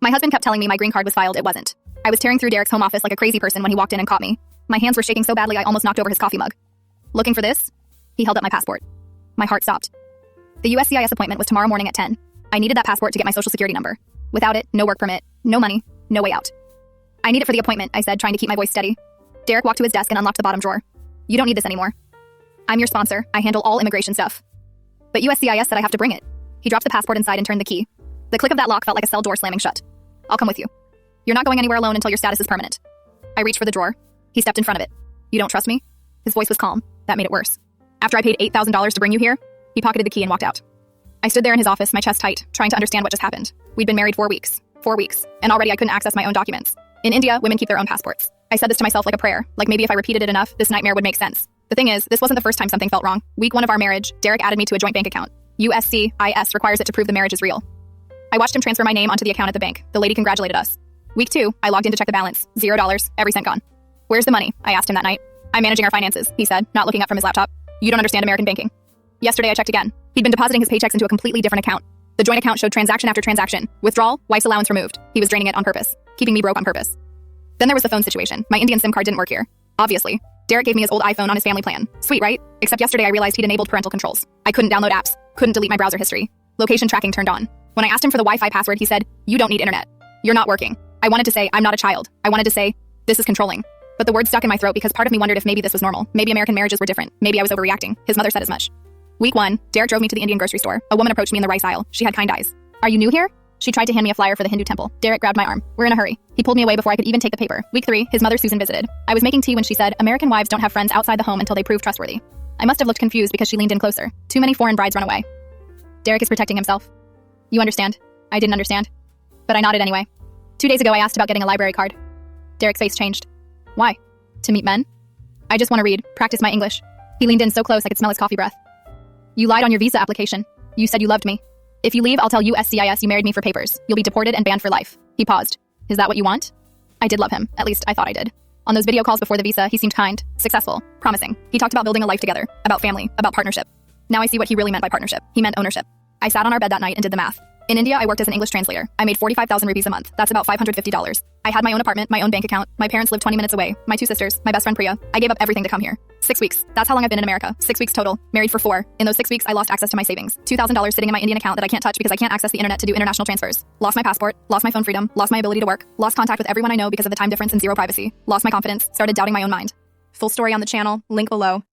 My husband kept telling me my green card was filed. It wasn't. I was tearing through Derek's home office like a crazy person when he walked in and caught me. My hands were shaking so badly I almost knocked over his coffee mug. Looking for this? He held up my passport. My heart stopped. The USCIS appointment was tomorrow morning at 10. I needed that passport to get my social security number. Without it, no work permit, no money, no way out. I need it for the appointment, I said, trying to keep my voice steady. Derek walked to his desk and unlocked the bottom drawer. You don't need this anymore. I'm your sponsor. I handle all immigration stuff. But USCIS said I have to bring it. He dropped the passport inside and turned the key. The click of that lock felt like a cell door slamming shut. I'll come with you. You're not going anywhere alone until your status is permanent. I reached for the drawer. He stepped in front of it. You don't trust me? His voice was calm. That made it worse. After I paid $8,000 to bring you here, he pocketed the key and walked out. I stood there in his office, my chest tight, trying to understand what just happened. We'd been married 4 weeks. 4 weeks. And already I couldn't access my own documents. In India, women keep their own passports. I said this to myself like a prayer, like maybe if I repeated it enough, this nightmare would make sense. The thing is, this wasn't the first time something felt wrong. Week 1 of our marriage, Derek added me to a joint bank account. USCIS requires it to prove the marriage is real. I watched him transfer my name onto the account at the bank. The lady congratulated us. Week 2, I logged in to check the balance. $0, every cent gone. Where's the money? I asked him that night. I'm managing our finances, he said, not looking up from his laptop. You don't understand American banking. Yesterday I checked again. He'd been depositing his paychecks into a completely different account. The joint account showed transaction after transaction. Withdrawal, wife's allowance removed. He was draining it on purpose, keeping me broke on purpose. Then there was the phone situation. My Indian SIM card didn't work here. Obviously. Derek gave me his old iPhone on his family plan. Sweet, right? Except yesterday I realized he'd enabled parental controls. I couldn't download apps, couldn't delete my browser history. Location tracking turned on. When I asked him for the Wi-Fi password, he said, you don't need internet. You're not working. I wanted to say, I'm not a child. I wanted to say, this is controlling. But the word stuck in my throat because part of me wondered if maybe this was normal. Maybe American marriages were different. Maybe I was overreacting. His mother said as much. Week 1, Derek drove me to the Indian grocery store. A woman approached me in the rice aisle. She had kind eyes. Are you new here? She tried to hand me a flyer for the Hindu temple. Derek grabbed my arm. We're in a hurry. He pulled me away before I could even take the paper. Week 3, his mother Susan visited. I was making tea when she said, American wives don't have friends outside the home until they prove trustworthy. I must have looked confused because she leaned in closer. Too many foreign brides run away. Derek is protecting himself. You understand? I didn't understand. But I nodded anyway. 2 days ago I asked about getting a library card. Derek's face changed. Why? To meet men? I just want to read, practice my English. He leaned in so close I could smell his coffee breath. You lied on your visa application. You said you loved me. If you leave, I'll tell USCIS you married me for papers. You'll be deported and banned for life. He paused. Is that what you want? I did love him. At least I thought I did. On those video calls before the visa, he seemed kind, successful, promising. He talked about building a life together, about family, about partnership. Now I see what he really meant by partnership. He meant ownership. I sat on our bed that night and did the math. In India, I worked as an English translator. I made 45,000 rupees a month. That's about $550. I had my own apartment, my own bank account. My parents lived 20 minutes away. My 2 sisters, my best friend Priya. I gave up everything to come here. 6 weeks. That's how long I've been in America. 6 weeks total. Married for 4. In those 6 weeks, I lost access to my savings. $2,000 sitting in my Indian account that I can't touch because I can't access the internet to do international transfers. Lost my passport. Lost my phone freedom. Lost my ability to work. Lost contact with everyone I know because of the time difference and zero privacy. Lost my confidence. Started doubting my own mind. Full story on the channel. Link below.